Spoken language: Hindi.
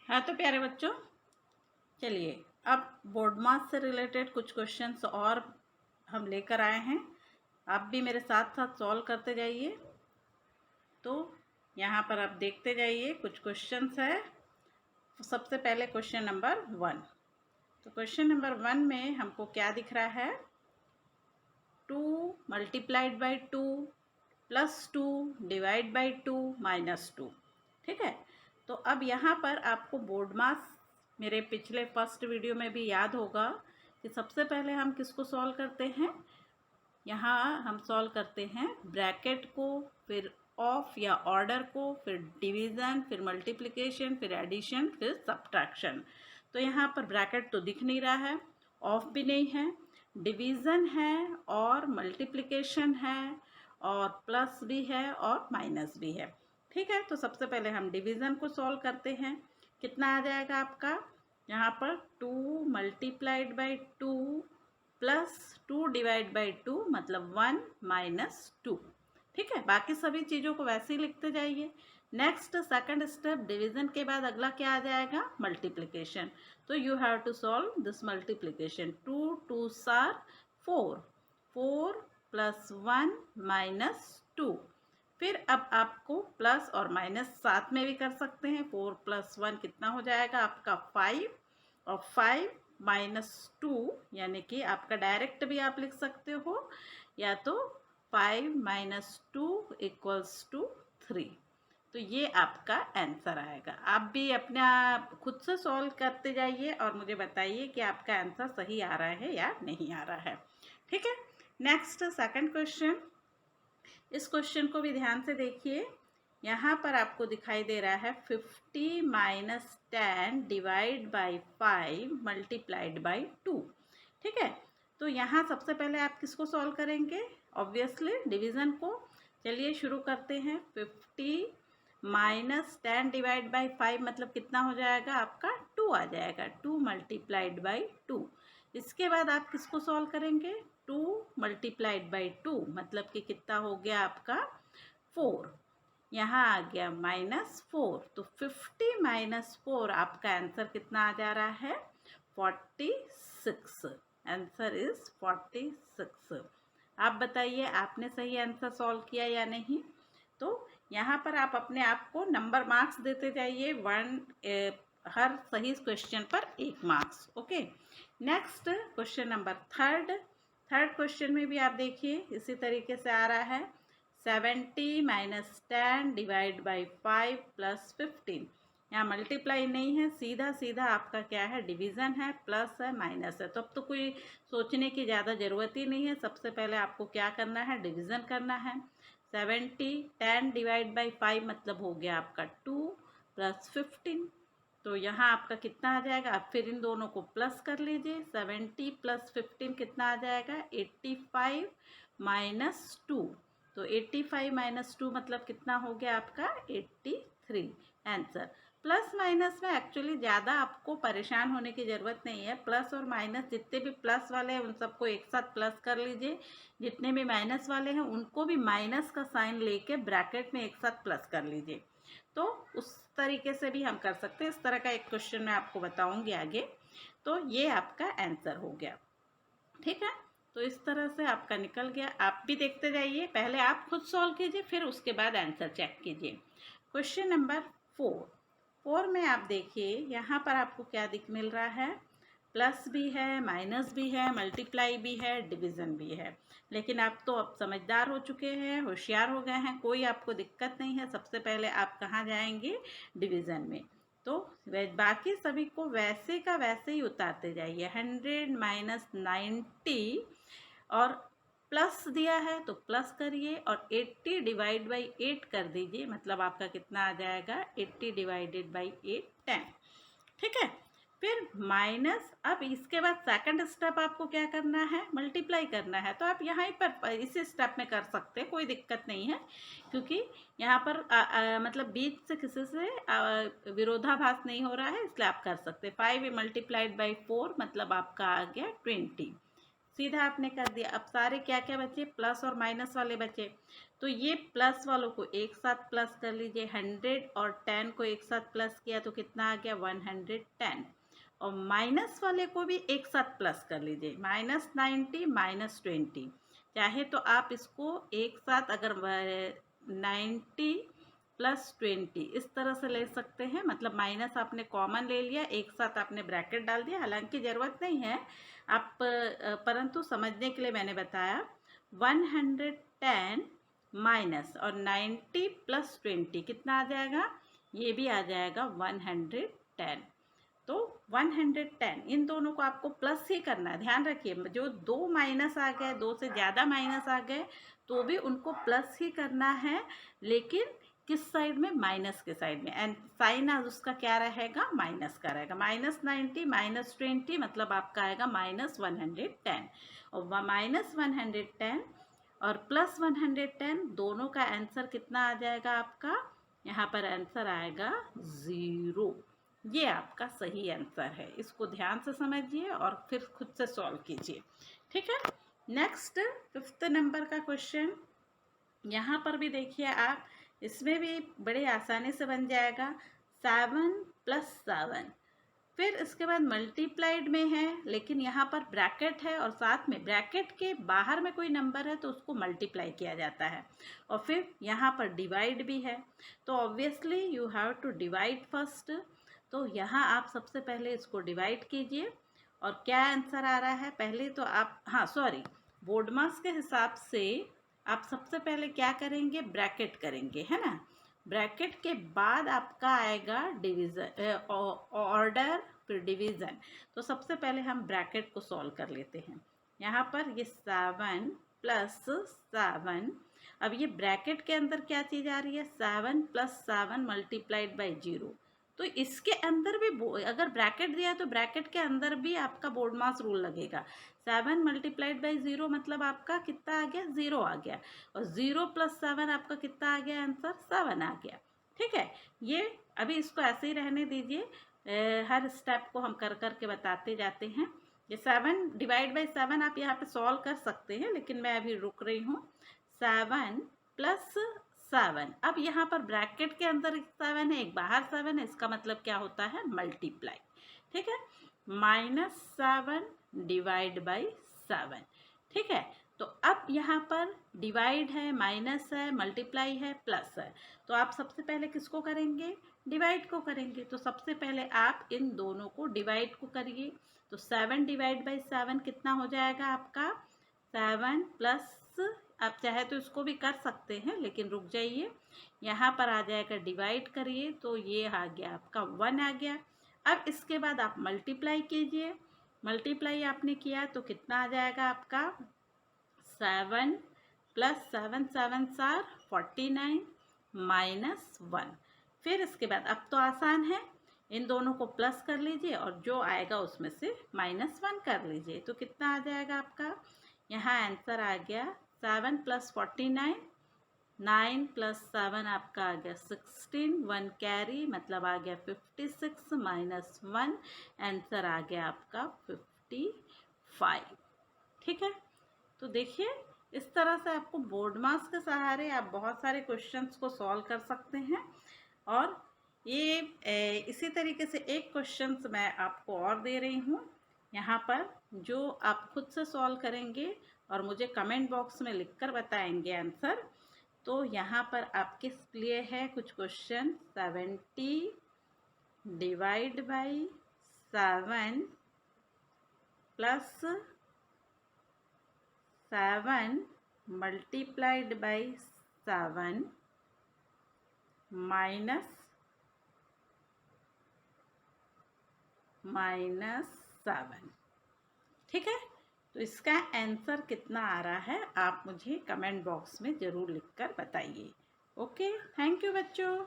हाँ तो प्यारे बच्चों, चलिए अब बोर्ड मास से रिलेटेड कुछ क्वेश्चंस और हम लेकर आए हैं। आप भी मेरे साथ साथ सॉल्व करते जाइए। तो यहाँ पर आप देखते जाइए, कुछ क्वेश्चंस है। सबसे पहले क्वेश्चन नंबर 1। तो क्वेश्चन नंबर 1 में हमको क्या दिख रहा है? 2 multiplied by 2 plus 2 divide by 2 minus 2। ठीक है, तो अब यहाँ पर आपको बोर्ड मास मेरे पिछले फर्स्ट वीडियो में भी याद होगा कि सबसे पहले हम किसको सॉल्व करते हैं। यहाँ हम सॉल्व करते हैं ब्रैकेट को, फिर ऑफ या ऑर्डर को, फिर डिवीज़न, फिर मल्टीप्लिकेशन, फिर एडिशन, फिर सब्ट्रैक्शन। तो यहाँ पर ब्रैकेट तो दिख नहीं रहा है, ऑफ भी नहीं है, डिवीज़न है और मल्टीप्लिकेशन है और प्लस भी है और माइनस भी है। ठीक है, तो सबसे पहले हम डिवीज़न को सॉल्व करते हैं। कितना आ जाएगा आपका? यहाँ पर 2 multiplied by 2 plus 2 divide by 2 मतलब 1 माइनस 2। ठीक है, बाकी सभी चीज़ों को वैसे ही लिखते जाइए। नेक्स्ट सेकंड स्टेप, डिवीजन के बाद अगला क्या आ जाएगा? मल्टीप्लिकेशन। तो you have to solve this multiplication. 2 2 are 4, 4 plus 1 minus 2। फिर अब आपको प्लस और माइनस साथ में भी कर सकते हैं। 4 प्लस 1 कितना हो जाएगा आपका? 5, और 5 माइनस 2 यानी कि आपका डायरेक्ट भी आप लिख सकते हो, या तो 5 माइनस 2 इक्वल्स टू 3। तो ये आपका आंसर आएगा। आप भी अपना खुद से सॉल्व करते जाइए और मुझे बताइए कि आपका आंसर सही आ रहा है या नहीं आ रहा है। ठीक है, नेक्स्ट सेकंड क्वेश्चन। इस क्वेश्चन को भी ध्यान से देखिए। यहाँ पर आपको दिखाई दे रहा है 50 minus 10 divide by 5 multiplied by 2। ठीक है, तो यहाँ सबसे पहले आप किसको सॉल्व करेंगे? ऑब्वियसली डिवीज़न को। चलिए शुरू करते हैं। 50 माइनस 10 डिवाइड बाई 5 मतलब कितना हो जाएगा आपका? 2 आ जाएगा। 2 मल्टीप्लाइड बाई 2। इसके बाद आप किसको सॉल्व करेंगे? 2 मल्टीप्लाइड बाई 2 मतलब कि कितना हो गया आपका? 4। यहाँ आ गया माइनस 4। तो 50 माइनस 4 आपका आंसर कितना आ जा रहा है? 46। Answer is 46। आप बताइए आपने सही आंसर सॉल्व किया या नहीं। तो यहाँ पर आप अपने आप को नंबर मार्क्स देते जाइए। हर सही क्वेश्चन पर 1 marks. Okay, next question number third question में भी आप देखिए इसी तरीके से आ रहा है। 70 माइनस 10 डिवाइड बाई 5 प्लस 15। यहाँ मल्टीप्लाई नहीं है, सीधा सीधा आपका क्या है? डिवीज़न है, प्लस है, माइनस है। तो अब तो कोई सोचने की ज़्यादा ज़रूरत ही नहीं है। सबसे पहले आपको क्या करना है? डिवीज़न करना है। 70 10 डिवाइड बाई 5 मतलब हो गया आपका 2 प्लस 15। तो यहाँ आपका कितना आ जाएगा? आप फिर इन दोनों को प्लस कर लीजिए। 70 प्लस 15 कितना आ जाएगा? 85 माइनस 2। तो 85 माइनस 2 मतलब कितना हो गया आपका? 83। आंसर प्लस माइनस में एक्चुअली ज़्यादा आपको परेशान होने की ज़रूरत नहीं है। प्लस और माइनस जितने भी प्लस वाले हैं उन सबको एक साथ प्लस कर लीजिए, जितने भी माइनस वाले हैं उनको भी माइनस का साइन लेके ब्रैकेट में एक साथ प्लस कर लीजिए। तो उस तरीके से भी हम कर सकते हैं। इस तरह का एक क्वेश्चन मैं आपको बताऊंगी आगे। तो ये आपका आंसर हो गया। ठीक है, तो इस तरह से आपका निकल गया। आप भी देखते जाइए, पहले आप खुद सॉल्व कीजिए फिर उसके बाद आंसर चेक कीजिए। क्वेश्चन नंबर 4 में आप देखिए यहाँ पर आपको क्या मिल रहा है? प्लस भी है, माइनस भी है, मल्टीप्लाई भी है, डिवीज़न भी है। लेकिन आप तो अब समझदार हो चुके हैं, होशियार हो गए हैं, कोई आपको दिक्कत नहीं है। सबसे पहले आप कहाँ जाएंगे? डिवीज़न में। तो बाकी सभी को वैसे का वैसे ही उतारते जाइए। 100 माइनस 90 और प्लस दिया है तो प्लस करिए, और 80 डिवाइड बाई 8 कर दीजिए मतलब आपका कितना आ जाएगा? 80 डिवाइडेड बाई 8 10। ठीक है, फिर माइनस। अब इसके बाद सेकंड स्टेप आपको क्या करना है? मल्टीप्लाई करना है। तो आप यहाँ पर इसी स्टेप में कर सकते हैं, कोई दिक्कत नहीं है, क्योंकि यहाँ पर मतलब बीच से किसी से विरोधाभास नहीं हो रहा है, इसलिए आप कर सकते हैं। 5 मल्टीप्लाइड बाई 4 मतलब आपका आ गया 20। सीधा आपने कर दिया। अब सारे क्या क्या बचे, प्लस और माइनस वाले बचे, तो ये प्लस वालों को एक साथ प्लस कर लीजिए। 100 और 10 को एक साथ प्लस किया तो कितना आ गया, 110। और माइनस वाले को भी एक साथ प्लस कर लीजिए, -90 -20। चाहे तो आप इसको एक साथ अगर 90 +20 इस तरह से ले सकते हैं, मतलब माइनस आपने कॉमन ले लिया, एक साथ आपने ब्रैकेट डाल दिया, हालांकि ज़रूरत नहीं है आप, परंतु समझने के लिए मैंने बताया। 110 माइनस और 90 + 20 कितना आ जाएगा, ये भी आ जाएगा 110। तो 110 इन दोनों को आपको प्लस ही करना है, ध्यान रखिए। जो दो माइनस आ गए, दो से ज़्यादा माइनस आ गए तो भी उनको प्लस ही करना है, लेकिन किस साइड में, माइनस के साइड में। एंड साइन उसका क्या रहेगा, माइनस का रहेगा। -90 -20 मतलब आपका आएगा -110। और -110 और +110 दोनों का आंसर कितना आ जाएगा आपका, यहाँ पर आंसर आएगा 0। ये आपका सही आंसर है। इसको ध्यान से समझिए और फिर खुद से सॉल्व कीजिए, ठीक है। नेक्स्ट 5th नंबर का क्वेश्चन, यहाँ पर भी देखिए आप, इसमें भी बड़े आसानी से बन जाएगा। 7 + 7, फिर इसके बाद मल्टीप्लाइड में है, लेकिन यहाँ पर ब्रैकेट है और साथ में ब्रैकेट के बाहर में कोई नंबर है तो उसको मल्टीप्लाई किया जाता है, और फिर यहाँ पर डिवाइड भी है। तो obviously you have to divide first. तो यहाँ आप सबसे पहले इसको डिवाइड कीजिए और क्या आंसर आ रहा है, पहले तो आप, हाँ सॉरी, बोर्ड मार्क्स के हिसाब से आप सबसे पहले क्या करेंगे, ब्रैकेट करेंगे, है ना। ब्रैकेट के बाद आपका आएगा डिवीज़न, ऑर्डर, फिर डिवीज़न। तो सबसे पहले हम ब्रैकेट को सॉल्व कर लेते हैं। यहाँ पर ये 7 + 7, अब ये ब्रैकेट के अंदर क्या चीज़ आ रही है, 7 + 7 × 0। तो इसके अंदर भी अगर ब्रैकेट दिया है तो ब्रैकेट के अंदर भी आपका बोर्ड मास रूल लगेगा। 7 × 0 मतलब आपका कितना आ गया, 0 आ गया, और 0 + 7 आपका कितना आ गया, आंसर 7 आ गया, ठीक है। ये अभी इसको ऐसे ही रहने दीजिए, हर स्टेप को हम कर कर के बताते जाते हैं। ये 7 / 7 आप यहाँ पे सॉल्व कर सकते हैं, लेकिन मैं अभी रुक रही हूँ। 7 + 7, अब यहाँ पर ब्रैकेट के अंदर 7 है, एक बाहर 7 है, इसका मतलब क्या होता है, मल्टीप्लाई, ठीक है। -7 / 7, ठीक है। तो अब यहाँ पर डिवाइड है, माइनस है, मल्टीप्लाई है, प्लस है, तो आप सबसे पहले किसको करेंगे, डिवाइड को करेंगे। तो सबसे पहले आप इन दोनों को डिवाइड को करिए। तो 7 / 7 कितना हो जाएगा आपका, 7 प्लस, आप चाहे तो इसको भी कर सकते हैं, लेकिन रुक जाइए, यहाँ पर आ जाएगा, डिवाइड करिए तो ये आ गया आपका 1 आ गया। अब इसके बाद आप मल्टीप्लाई कीजिए, मल्टीप्लाई आपने किया तो कितना आ जाएगा आपका, 7 + 7 7 49 -1। फिर इसके बाद अब तो आसान है, इन दोनों को प्लस कर लीजिए और जो आएगा उसमें से -1 कर लीजिए, तो कितना आ जाएगा आपका, यहाँ आंसर आ गया 7 + 49, 9 + 7 आपका आ गया 16, 1 कैरी मतलब आ गया 56 -1, आंसर आ गया आपका 55, ठीक है। तो देखिए, इस तरह से आपको बोर्ड मार्क्स के सहारे आप बहुत सारे क्वेश्चंस को सॉल्व कर सकते हैं। और ये इसी तरीके से एक क्वेश्चंस मैं आपको और दे रही हूँ यहाँ पर, जो आप खुद से सॉल्व करेंगे और मुझे कमेंट बॉक्स में लिखकर बताएंगे आंसर। तो यहाँ पर आपके लिए है कुछ क्वेश्चन, 70 / 7 + 7 × 7 -7, ठीक है। तो इसका आंसर कितना आ रहा है आप मुझे कमेंट बॉक्स में ज़रूर लिखकर बताइए। ओके, थैंक यू बच्चों।